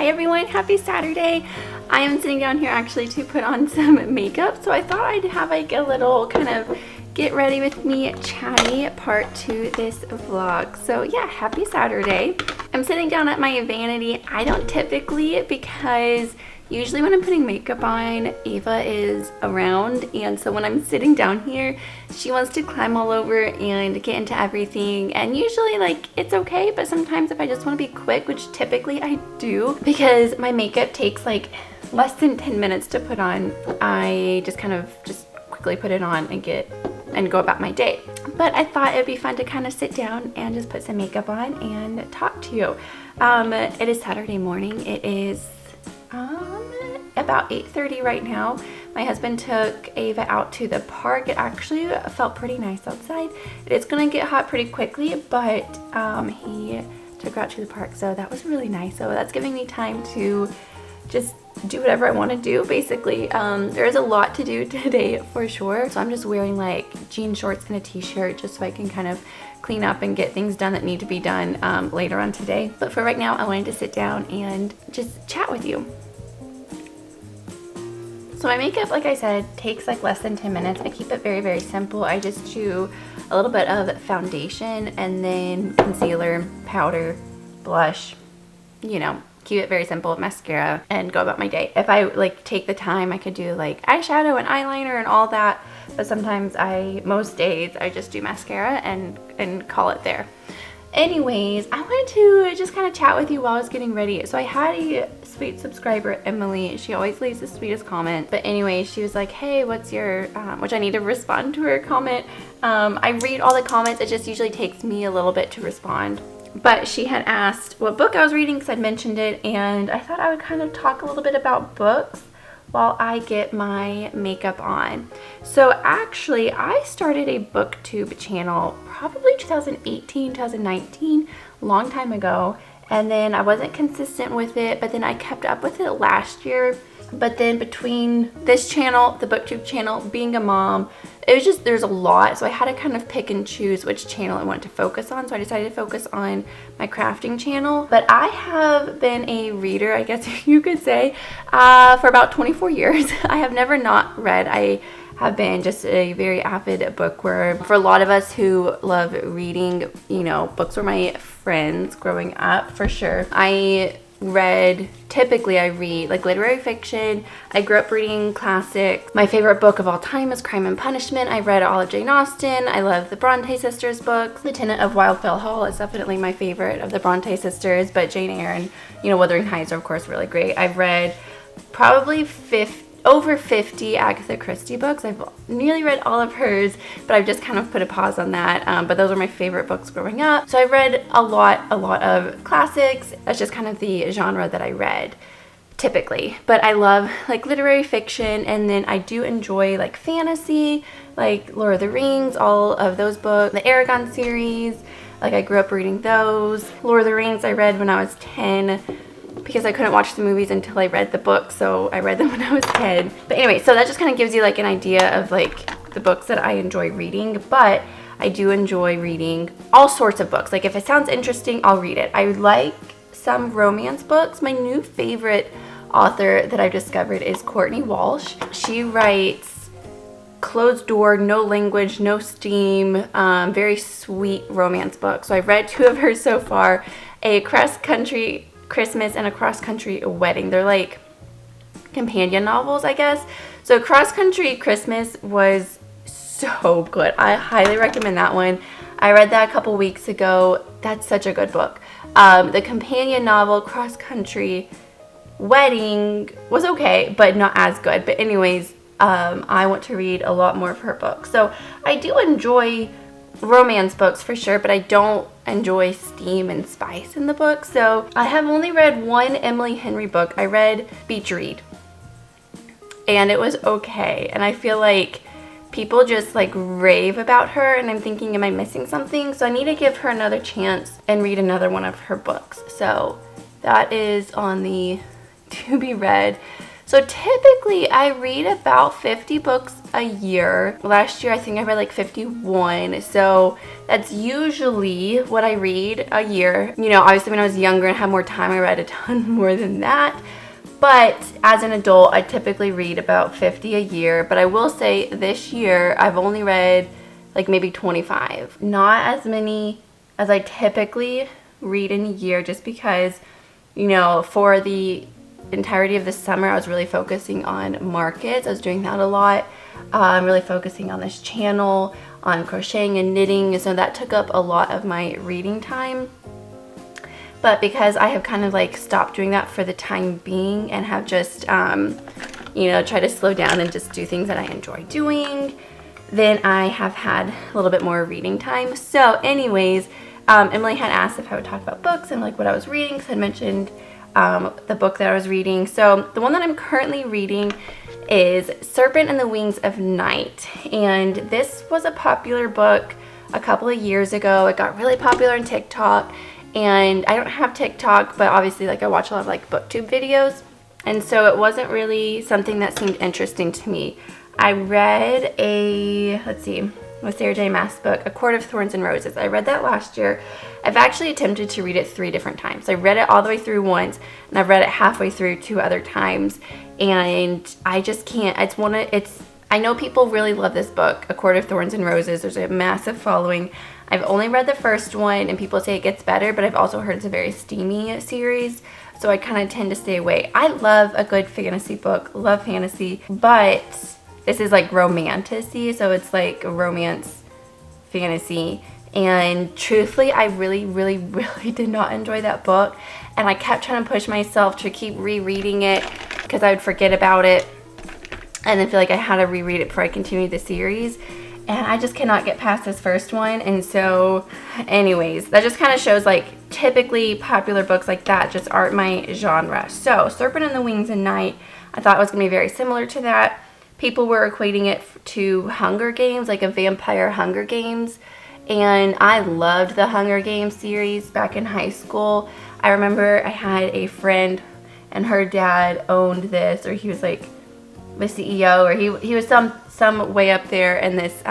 Hi everyone, happy Saturday. I am sitting down here actually to put on some makeup, so I thought I'd have like a little kind of get ready with me chatty part to this vlog. So yeah, happy Saturday. I'm sitting down at my vanity. I don't typically, because usually when I'm putting makeup on, Ava is around, and so when I'm sitting down here, she wants to climb all over and get into everything, and usually like it's okay, but sometimes if I just want to be quick, which typically I do, because my makeup takes like less than 10 minutes to put on, I just kind of quickly put it on and go about my day. But I thought it'd be fun to kind of sit down and just put some makeup on and talk to you. It is Saturday morning. It is about 8:30 right now. My husband took Ava out to the park. It actually felt pretty nice outside. It's gonna get hot pretty quickly, but he took her out to the park, so that was really nice. So that's giving me time to just do whatever I want to do, basically. There's a lot to do today for sure, so I'm just wearing like jean shorts and a t-shirt just so I can kind of clean up and get things done that need to be done later on today. But for right now, I wanted to sit down and just chat with you. So my makeup, like I said, takes like less than 10 minutes. I keep it very, very simple. I just do a little bit of foundation and then concealer, powder, blush, you know, keep it very simple, mascara, and go about my day. If I like take the time, I could do like eyeshadow and eyeliner and all that, but sometimes most days I just do mascara and call it there. Anyways, I wanted to just kind of chat with you while I was getting ready. So I had a sweet subscriber, Emily. She always leaves the sweetest comment. But anyway, she was like, hey, what's your, which I need to respond to her comment. I read all the comments. It just usually takes me a little bit to respond. But she had asked what book I was reading because I'd mentioned it. And I thought I would kind of talk a little bit about books while I get my makeup on. So actually, I started a booktube channel probably 2018, 2019, long time ago. And then I wasn't consistent with it, but then I kept up with it last year. But then between this channel, the booktube channel, being a mom, it was just, there's a lot. So I had to kind of pick and choose which channel I wanted to focus on. So I decided to focus on my crafting channel. But I have been a reader, I guess you could say, for about 24 years. I have never not read. I have been just a very avid bookworm. For a lot of us who love reading, you know, books were my friends growing up, for sure. Typically I read like literary fiction. I grew up reading classics. My favorite book of all time is Crime and Punishment. I read all of Jane Austen. I love the Bronte sisters books. The Tenant of Wildfell Hall is definitely my favorite of the Bronte sisters, but Jane Eyre and, you know, Wuthering Heights are of course really great. I've read probably over 50 Agatha Christie books. I've nearly read all of hers, but I've just kind of put a pause on that. But those are my favorite books growing up. So I've read a lot of classics. That's just kind of the genre that I read typically. But I love like literary fiction, and then I do enjoy like fantasy, like Lord of the Rings, all of those books, the Aragon series. Like I grew up reading those. Lord of the Rings I read when I was 10. Because I couldn't watch the movies until I read the book, so I read them when I was 10. But anyway, so that just kind of gives you like an idea of like the books that I enjoy reading. But I do enjoy reading all sorts of books. Like if it sounds interesting, I'll read it. I like some romance books. My new favorite author that I've discovered is Courtney Walsh. She writes closed door, no language, no steam, very sweet romance books. So I've read 2 of hers so far. A Cross-Country Christmas and A Cross-Country Wedding. They're like companion novels, I guess. So Cross-Country Christmas was so good. I highly recommend that one. I read that a couple weeks ago. That's such a good book. The companion novel Cross-Country Wedding was okay, but not as good. But anyways, I want to read a lot more of her books. So I do enjoy romance books for sure, but I don't enjoy steam and spice in the book. So I have only read one Emily Henry book. I read Beach Read, and it was okay. And I feel like people just like rave about her, and I'm thinking, am I missing something? So I need to give her another chance and read another one of her books. So that is on the to be read. So typically I read about 50 books a year. Last year I think I read like 51. So that's usually what I read a year. You know, obviously when I was younger and had more time, I read a ton more than that. But as an adult, I typically read about 50 a year. But I will say this year I've only read like maybe 25. Not as many as I typically read in a year, just because, you know, for the entirety of the summer I was really focusing on markets. I was doing that a lot. I'm really focusing on this channel, on crocheting and knitting, so that took up a lot of my reading time. But because I have kind of like stopped doing that for the time being and have just you know, try to slow down and just do things that I enjoy doing, then I have had a little bit more reading time. So anyways, Emily had asked if I would talk about books and like what I was reading, because I mentioned the book that I was reading. So the one that I'm currently reading is Serpent and the Wings of Night, and this was a popular book a couple of years ago. It got really popular on TikTok, and I don't have TikTok, but obviously like I watch a lot of like booktube videos, and so it wasn't really something that seemed interesting to me. I read let's see, with Sarah J. Maas' book, A Court of Thorns and Roses. I read that last year. I've actually attempted to read it 3 different times. I read it all the way through once, and I've read it halfway through 2 other times, and I just can't. I know people really love this book, A Court of Thorns and Roses. There's a massive following. I've only read the first one, and people say it gets better, but I've also heard it's a very steamy series, so I kind of tend to stay away. I love a good fantasy book, love fantasy, but this is like romantasy, so it's like a romance fantasy. And truthfully, I really did not enjoy that book, and I kept trying to push myself to keep rereading it because I would forget about it and then feel like I had to reread it before I continued the series, and I just cannot get past this first one. And so anyways, that just kind of shows like typically popular books like that just aren't my genre. So Serpent and the Wings of Night, I thought it was gonna be very similar to that. People were equating it to Hunger Games, like a vampire Hunger Games. And I loved the Hunger Games series back in high school. I remember I had a friend and her dad owned this, or he was like the CEO, or he was some way up there in this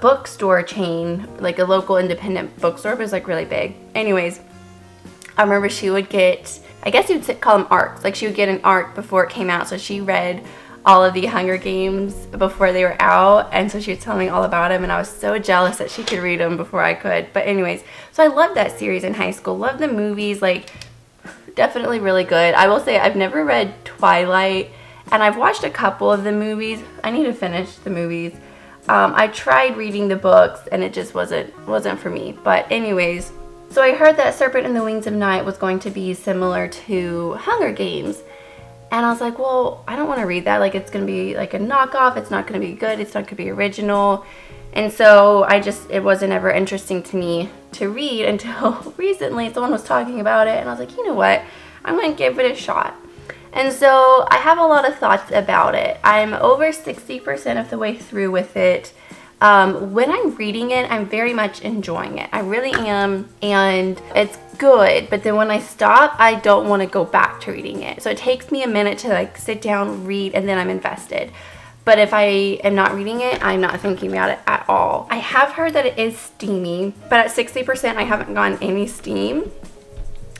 bookstore chain, like a local independent bookstore. It was like really big. Anyways, I remember she would get, I guess you would call them arcs, like she would get an arc before it came out, so she read all of the Hunger Games before they were out, and so she was telling me all about them, and I was so jealous that she could read them before I could. But anyways, so I loved that series in high school, loved the movies, like definitely really good. I will say I've never read Twilight, and I've watched a couple of the movies. I need to finish the movies. I tried reading the books, and it just wasn't for me. But anyways, so I heard that Serpent and the Wings of Night was going to be similar to Hunger Games. And I was like, well, I don't want to read that. Like, it's going to be like a knockoff. It's not going to be good. It's not going to be original. And so it wasn't ever interesting to me to read until recently someone was talking about it. And I was like, you know what? I'm going to give it a shot. And so I have a lot of thoughts about it. I'm over 60% of the way through with it. When I'm reading it, I'm very much enjoying it. I really am, and it's good. But then when I stop, I don't want to go back to reading it. So it takes me a minute to like sit down, read, and then I'm invested. But if I am not reading it, I'm not thinking about it at all. I have heard that it is steamy, but at 60%, I haven't gotten any steam.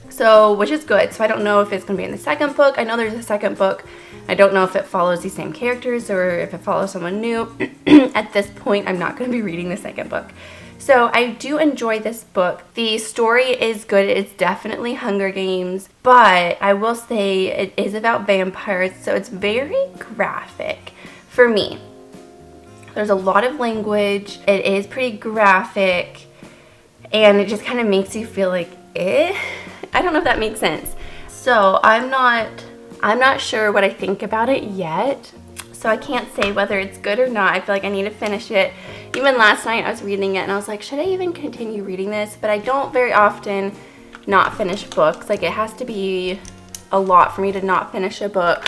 So, which is good. So I don't know if it's going to be in the second book. I know there's a second book. I don't know if it follows the same characters or if it follows someone new. At this point, I'm not going to be reading the second book. So I do enjoy this book. The story is good. It's definitely Hunger Games, but I will say it is about vampires, so it's very graphic for me. There's a lot of language. It is pretty graphic, and it just kind of makes you feel like, I don't know if that makes sense. So I'm not sure what I think about it yet. So I can't say whether it's good or not. I feel like I need to finish it. Even last night I was reading it and I was like, should I even continue reading this? But I don't very often not finish books. Like, it has to be a lot for me to not finish a book.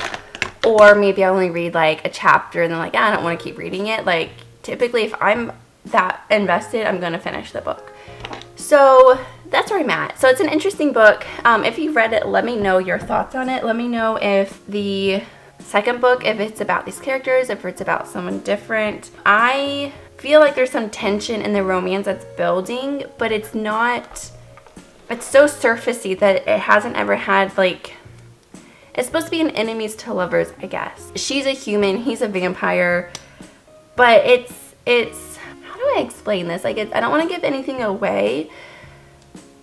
Or maybe I only read like a chapter and then like, I don't want to keep reading it. Like, typically if I'm that invested, I'm going to finish the book. So that's where I'm at. So it's an interesting book. If you've read it, let me know your thoughts on it. Let me know if the second book, if it's about these characters, if it's about someone different. I feel like there's some tension in the romance that's building, but it's not, it's so surfacey that it hasn't ever had like, it's supposed to be an enemies to lovers, I guess. She's a human, he's a vampire, but it's how do I explain this? Like, I don't want to give anything away,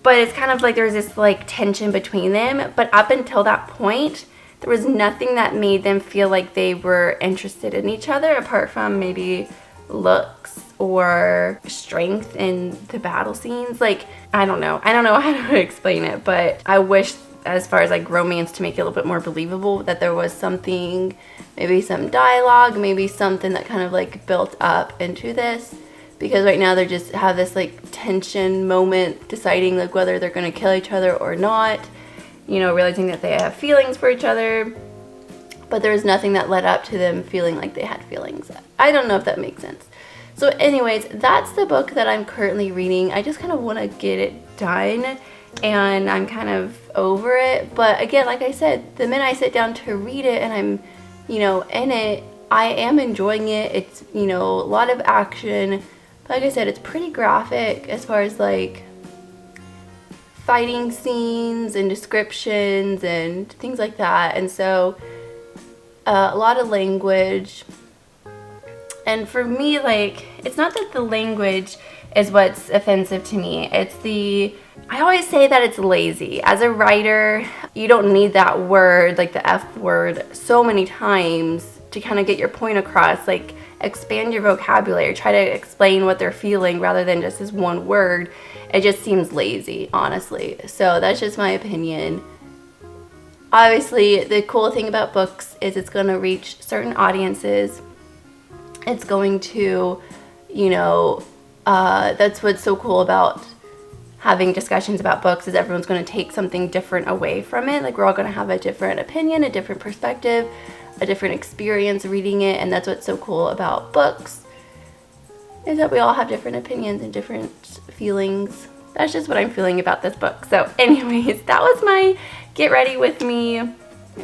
but it's kind of like there's this like tension between them, but up until that point, there was nothing that made them feel like they were interested in each other apart from maybe looks or strength in the battle scenes. Like, I don't know how to explain it, but I wish, as far as like romance, to make it a little bit more believable, that there was something, maybe some dialogue, maybe something that kind of like built up into this, because right now they just have this like tension moment deciding like whether they're gonna kill each other or not, you know, realizing that they have feelings for each other, but there's nothing that led up to them feeling like they had feelings. I don't know if that makes sense. So anyways, that's the book that I'm currently reading. I just kind of want to get it done, and I'm kind of over it. But again, like I said, the minute I sit down to read it and I'm, you know, in it, I am enjoying it. It's, you know, a lot of action. But like I said, it's pretty graphic as far as like fighting scenes and descriptions and things like that. And so a lot of language. And for me, like, it's not that the language is what's offensive to me. It's I always say that it's lazy. As a writer, you don't need that word, like the F word, so many times to kind of get your point across. Like, expand your vocabulary. Try to explain what they're feeling rather than just this one word. It just seems lazy, honestly. So that's just my opinion. Obviously, the cool thing about books is it's going to reach certain audiences. It's going to, you know, that's what's so cool about having discussions about books, is everyone's going to take something different away from it. Like, we're all going to have a different opinion, a different perspective, a different experience reading it. And that's what's so cool about books, is that we all have different opinions and different feelings. That's just what I'm feeling about this book. So anyways, that was my get ready with me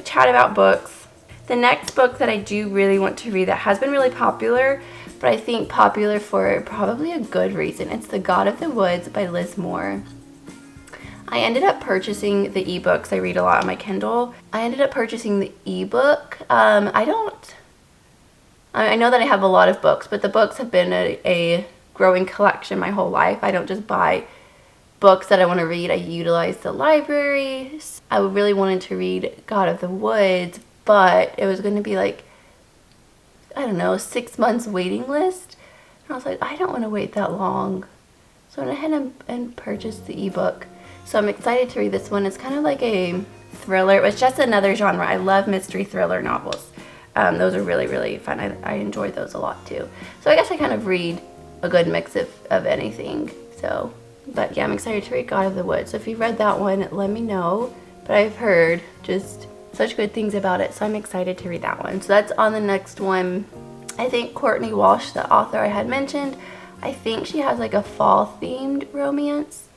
chat about books. The next book that I do really want to read that has been really popular, but I think popular for probably a good reason. It's The God of the Woods by Liz Moore. I ended up purchasing the ebooks. I read a lot on my Kindle. I ended up purchasing the ebook. I know that I have a lot of books, but the books have been a growing collection my whole life. I don't just buy books that I want to read. I utilize the library. I really wanted to read God of the Woods, but it was going to be like, I don't know, 6 months waiting list. And I was like, I don't want to wait that long. So I went ahead and purchased the ebook. So I'm excited to read this one. It's kind of like a thriller. It was just another genre. I love mystery thriller novels. Those are really, really fun. I enjoy those a lot too. So I guess I kind of read a good mix of anything. So, but yeah, I'm excited to read God of the Woods. So if you've read that one, let me know. But I've heard just such good things about it, so I'm excited to read that one. So that's on the next one. I think Courtney Walsh, the author I had mentioned, I think she has like a fall themed romance.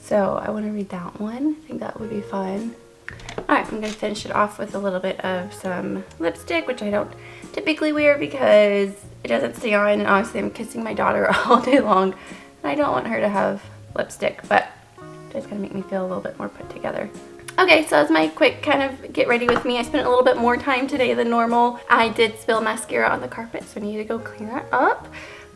So I want to read that one. I think that would be fun. Alright, I'm going to finish it off with a little bit of some lipstick, which I don't typically wear because it doesn't stay on, and honestly I'm kissing my daughter all day long and I don't want her to have lipstick, but it's going to make me feel a little bit more put together. Okay, so that's my quick kind of get ready with me. I spent a little bit more time today than normal. I did spill mascara on the carpet, so I need to go clean that up.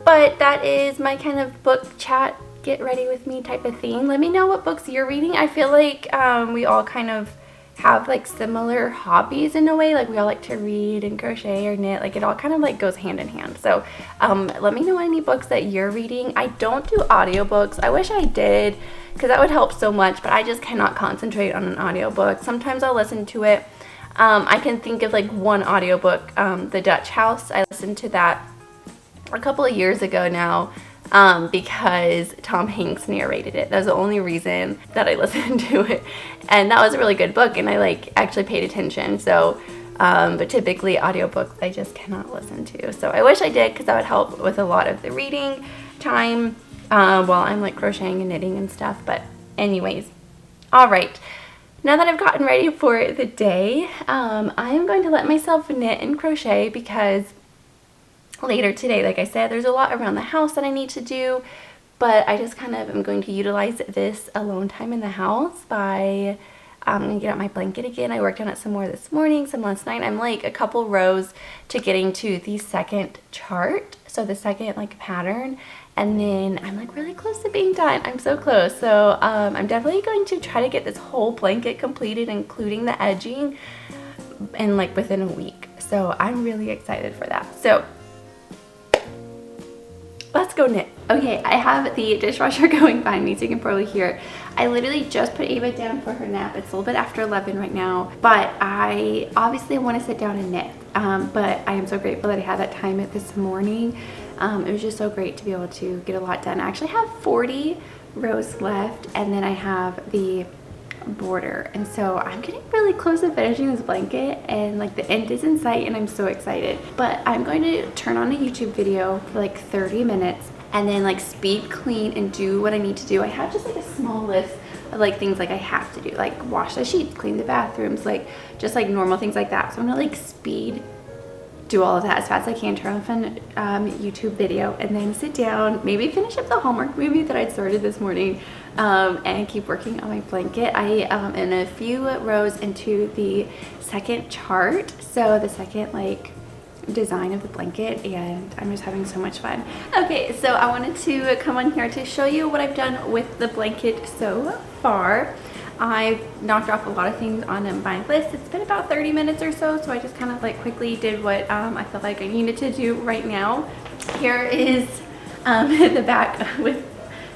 But that is my kind of book chat, get ready with me type of thing. Let me know what books you're reading. I feel like we all kind of have like similar hobbies in a way. Like, we all like to read and crochet or knit. Like, it all kind of like goes hand in hand. So let me know any books that you're reading. I don't do audiobooks. I wish I did, because that would help so much, but I just cannot concentrate on an audiobook. Sometimes I'll listen to it. I can think of like one audiobook, The Dutch House. I listened to that a couple of years ago now, because Tom Hanks narrated it. That was the only reason that I listened to it, and that was a really good book, and I like actually paid attention. So but typically audiobooks I just cannot listen to. So I wish I did, because that would help with a lot of the reading time while I'm like crocheting and knitting and stuff. But anyways, All right, now that I've gotten ready for the day, I am going to let myself knit and crochet because later today, like I said, there's a lot around the house that I need to do, but I just kind of am going to utilize this alone time in the house by I'm going to get out my blanket again. I worked on it some more this morning, some last night. I'm like a couple rows to getting to the second chart, so the second like pattern, and then I'm like really close to being done. I'm so close. So I'm definitely going to try to get this whole blanket completed, including the edging, and like within a week. So I'm really excited for that. So let's go knit. Okay, I have the dishwasher going behind me, so you can probably hear it. I literally just put Ava down for her nap. It's a little bit after 11 right now, but I obviously want to sit down and knit. But I am so grateful that I had that time this morning. It was just so great to be able to get a lot done. I actually have 40 rows left, and then I have the border, and so I'm getting really close to finishing this blanket, and like the end is in sight, and I'm so excited. But I'm going to turn on a YouTube video for like 30 minutes and then like speed clean and do what I need to do. I have just like a small list of like things like I have to do, like wash the sheets, clean the bathrooms, like just like normal things like that. So I'm gonna like speed do all of that as fast as I can, turn off an YouTube video, and then sit down, maybe finish up the homework maybe that I'd started this morning, and keep working on my blanket. I am in a few rows into the second chart, so the second like design of the blanket, and I'm just having so much fun. Okay, so I wanted to come on here to show you what I've done with the blanket so far. I've knocked off a lot of things on my list. It's been about 30 minutes or so, so I just kind of like quickly did what I felt like I needed to do right now. Here is the back with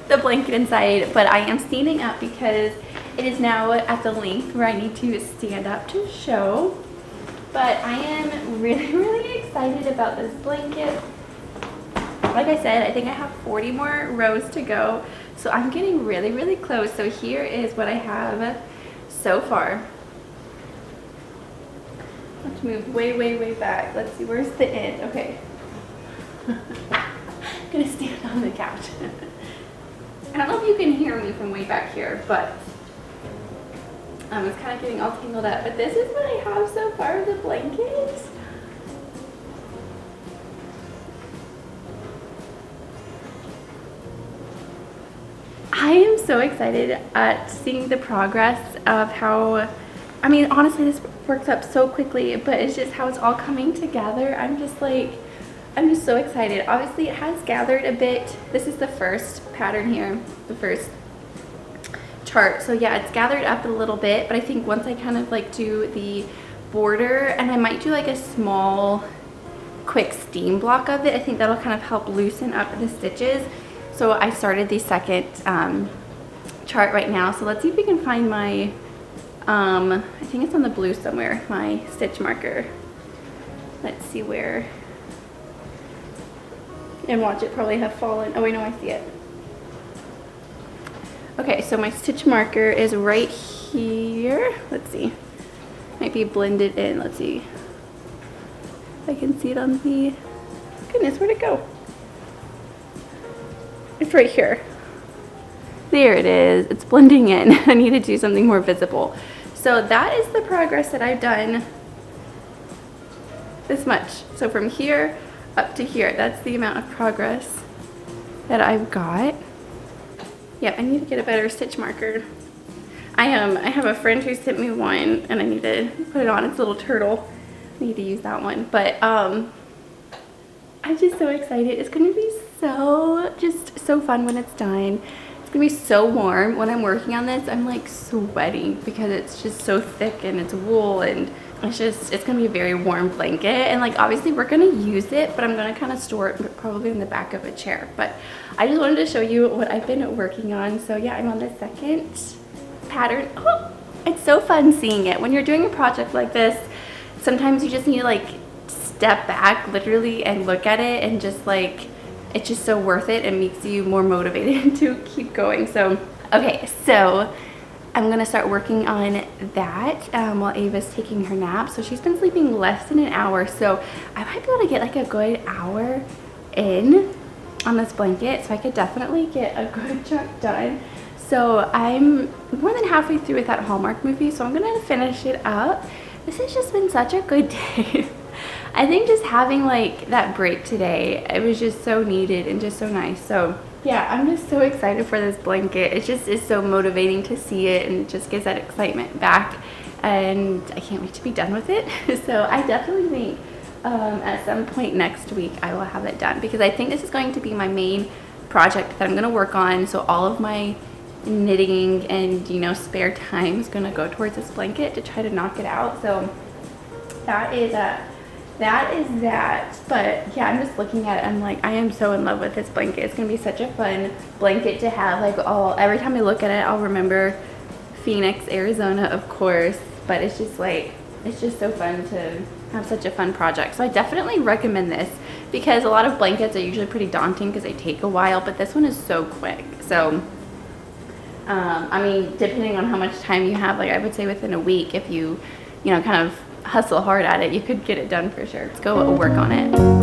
the blanket inside, but I am standing up because it is now at the length where I need to stand up to show. But I am really, really excited about this blanket. Like I said, I think I have 40 more rows to go. So I'm getting really, really close. So here is what I have so far. I have to move way, way, way back. Let's see, where's the end? Okay. I'm gonna stand on the couch. I don't know if you can hear me from way back here, but it's kind of getting all tangled up. But this is what I have so far of the blanket. I am so excited at seeing the progress of how, I mean, honestly, this works up so quickly, but it's just how it's all coming together. I'm just so excited. Obviously, it has gathered a bit. This is the first pattern here, the first chart. So yeah, it's gathered up a little bit, but I think once I kind of like do the border, and I might do like a small, quick steam block of it, I think that'll kind of help loosen up the stitches. So I started the second chart right now. So let's see if we can find my, I think it's on the blue somewhere, my stitch marker. Let's see where. And watch it probably have fallen. Oh wait, no, I see it. Okay, so my stitch marker is right here. Let's see. Might be blended in. Let's see if I can see it on the, goodness, where'd it go? It's right here. There it is. It's blending in. I need to do something more visible. So that is the progress that I've done this much. So from here up to here, that's the amount of progress that I've got. Yeah, I need to get a better stitch marker. I have a friend who sent me one, and I need to put it on. It's a little turtle. I need to use that one. But I'm just so excited. It's going to be so fun when it's done. It's gonna be so warm when I'm working on this. I'm like sweating because it's just so thick and it's wool, and it's gonna be a very warm blanket. And like obviously we're gonna use it, but I'm gonna kind of store it probably in the back of a chair. But I just wanted to show you what I've been working on. So yeah, I'm on the second pattern. Oh, it's so fun seeing it when you're doing a project like this. Sometimes you just need to like step back literally and look at it, and just like it's just so worth it and makes you more motivated to keep going. So okay, so I'm gonna start working on that while Ava's taking her nap. So she's been sleeping less than an hour, so I might be able to get like a good hour in on this blanket, so I could definitely get a good chunk done. So I'm more than halfway through with that Hallmark movie, so I'm gonna finish it up. This has just been such a good day. I think just having like that break today, it was just so needed and just so nice. So yeah, I'm just so excited for this blanket. It just is so motivating to see it and just gives that excitement back. And I can't wait to be done with it. So I definitely think at some point next week I will have it done, because I think this is going to be my main project that I'm going to work on. So all of my knitting and, you know, spare time is going to go towards this blanket to try to knock it out. So that is that. But yeah, I'm just looking at it. I'm like, I am so in love with this blanket. It's going to be such a fun blanket to have. Like, every time I look at it, I'll remember Phoenix, Arizona, of course. But it's just like, it's just so fun to have such a fun project. So I definitely recommend this, because a lot of blankets are usually pretty daunting because they take a while, but this one is so quick. So I mean, depending on how much time you have, like I would say within a week, if you know, kind of hustle hard at it, you could get it done for sure. Let's go work on it.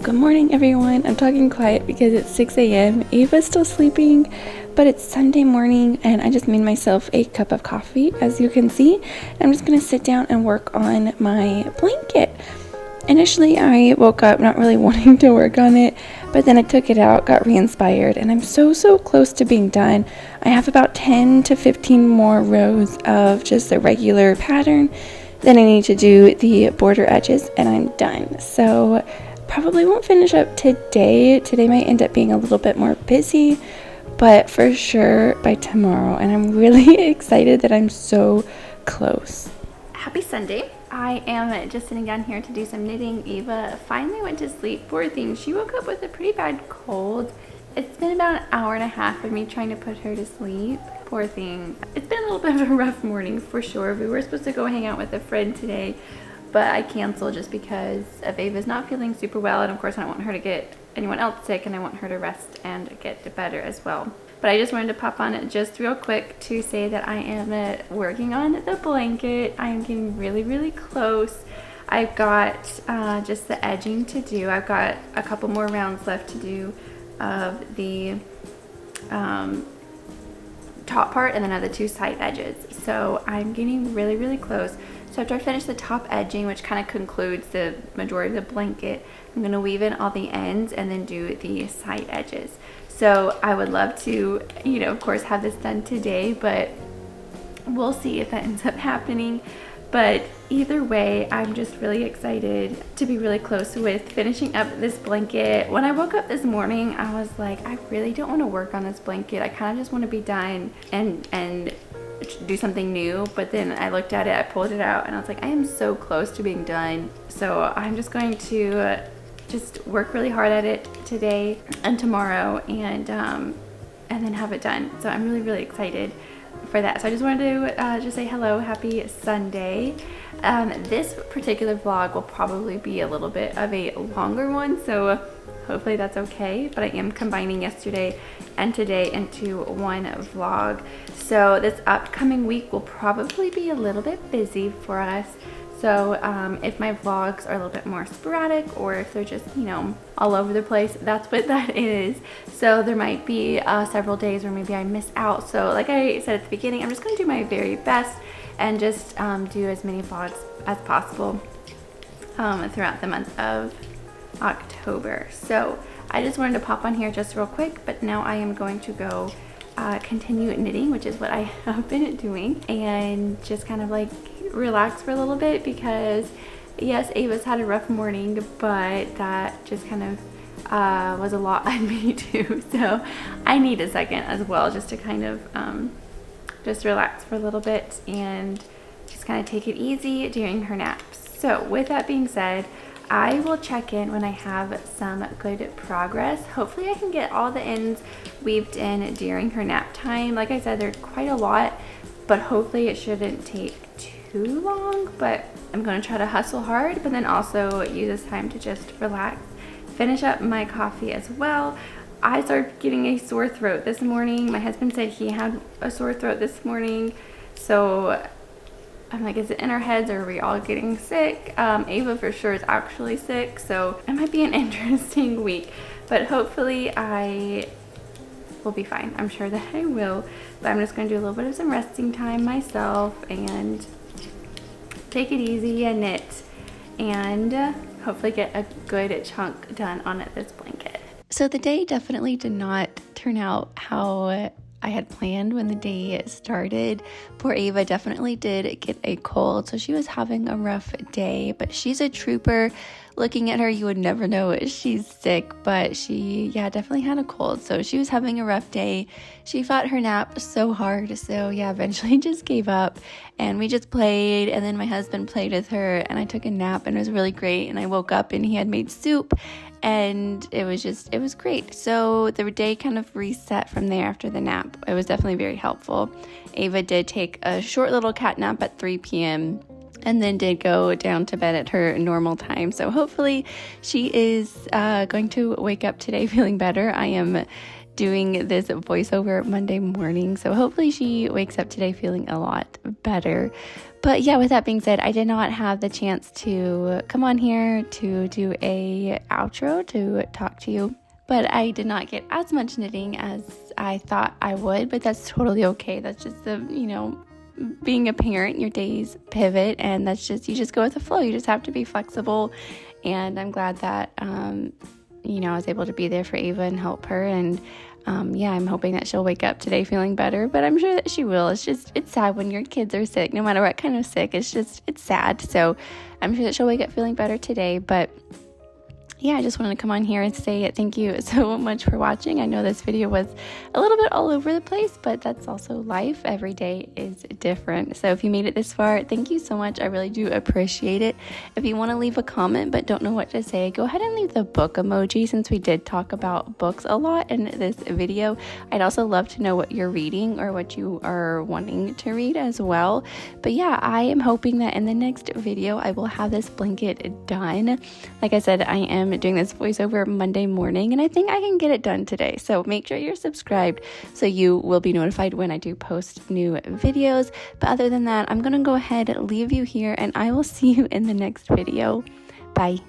Good morning, everyone. I'm talking quiet because it's 6 a.m. Ava's still sleeping, but it's Sunday morning and I just made myself a cup of coffee, as you can see. I'm just going to sit down and work on my blanket. Initially, I woke up not really wanting to work on it, but then I took it out, got re-inspired, and I'm so close to being done. I have about 10 to 15 more rows of just the regular pattern. Then I need to do the border edges and I'm done. So probably won't finish up today. Today might end up being a little bit more busy, but for sure by tomorrow. And I'm really excited that I'm so close. Happy Sunday. I am just sitting down here to do some knitting. Eva finally went to sleep. Poor thing. She woke up with a pretty bad cold. It's been about an hour and a half of me trying to put her to sleep. Poor thing. It's been a little bit of a rough morning for sure. We were supposed to go hang out with a friend today, but I canceled just because of Ava's not feeling super well, and of course I don't want her to get anyone else sick, and I want her to rest and get better as well. But I just wanted to pop on it just real quick to say that I am working on the blanket. I am getting really close. I've got just the edging to do. I've got a couple more rounds left to do of the top part, and then of the two side edges. So I'm getting really close. So after I finish the top edging, which kind of concludes the majority of the blanket, I'm going to weave in all the ends and then do the side edges. So I would love to, you know, of course have this done today, but we'll see if that ends up happening. But either way, I'm just really excited to be really close with finishing up this blanket. When I woke up this morning, I was like, I really don't want to work on this blanket. I kind of just want to be done and do something new. But then I looked at it, I pulled it out, and I was like, I am so close to being done. So I'm just going to just work really hard at it today and tomorrow, and then have it done. So I'm really, really excited for that. So I just wanted to just say hello, happy Sunday. This particular vlog will probably be a little bit of a longer one, so hopefully that's okay, but I am combining yesterday and today into one vlog. So this upcoming week will probably be a little bit busy for us. So if my vlogs are a little bit more sporadic, or if they're just, you know, all over the place, that's what that is. So there might be several days where maybe I miss out. So like I said at the beginning, I'm just going to do my very best and just do as many vlogs as possible throughout the month of October. So I just wanted to pop on here just real quick, but now I am going to go continue knitting, which is what I have been doing, and just kind of like relax for a little bit, because yes, Ava's had a rough morning, but that just kind of was a lot on me too. So I need a second as well, just to kind of just relax for a little bit and just kind of take it easy during her naps. So with that being said, I will check in when I have some good progress. Hopefully I can get all the ends weaved in during her nap time. Like I said, there's quite a lot, but hopefully it shouldn't take too long. But I'm going to try to hustle hard, but then also use this time to just relax, finish up my coffee as well. I started getting a sore throat this morning. My husband said he had a sore throat this morning, so I'm like, is it in our heads, or are we all getting sick? Ava for sure is actually sick, so it might be an interesting week, but hopefully I will be fine. I'm sure that I will, but I'm just going to do a little bit of some resting time myself and take it easy and knit, and hopefully get a good chunk done on this blanket. So the day definitely did not turn out how I had planned when the day started. Poor Ava definitely did get a cold, so she was having a rough day, but she's a trooper. Looking at her, you would never know she's sick, but she, yeah, definitely had a cold, so she was having a rough day. She fought her nap so hard, so yeah, eventually just gave up, and we just played, and then my husband played with her, and I took a nap, and it was really great, and I woke up, and he had made soup, and it was great. So the day kind of reset from there after the nap. It was definitely very helpful. Ava did take a short little cat nap at 3 p.m. and then did go down to bed at her normal time. So hopefully she is going to wake up today feeling better. I am doing this voiceover Monday morning, so hopefully she wakes up today feeling a lot better. But yeah, with that being said, I did not have the chance to come on here to do a outro to talk to you, but I did not get as much knitting as I thought I would, but that's totally okay. That's just the, you know, being a parent, your days pivot, and that's just, you just go with the flow. You just have to be flexible, and I'm glad that you know, I was able to be there for Ava and help her, and yeah, I'm hoping that she'll wake up today feeling better, but I'm sure that she will. It's sad when your kids are sick, no matter what kind of sick. It's sad. So I'm sure that she'll wake up feeling better today, but yeah, I just wanted to come on here and say thank you so much for watching. I know this video was a little bit all over the place, but that's also life. Every day is different. So if you made it this far, thank you so much. I really do appreciate it. If you want to leave a comment but don't know what to say, go ahead and leave the book emoji, since we did talk about books a lot in this video. I'd also love to know what you're reading or what you are wanting to read as well. But yeah, I am hoping that in the next video I will have this blanket done. Like I said, I am doing this voiceover Monday morning, and I think I can get it done today. So make sure you're subscribed so you will be notified when I do post new videos. But other than that, I'm gonna go ahead and leave you here, and I will see you in the next video. Bye.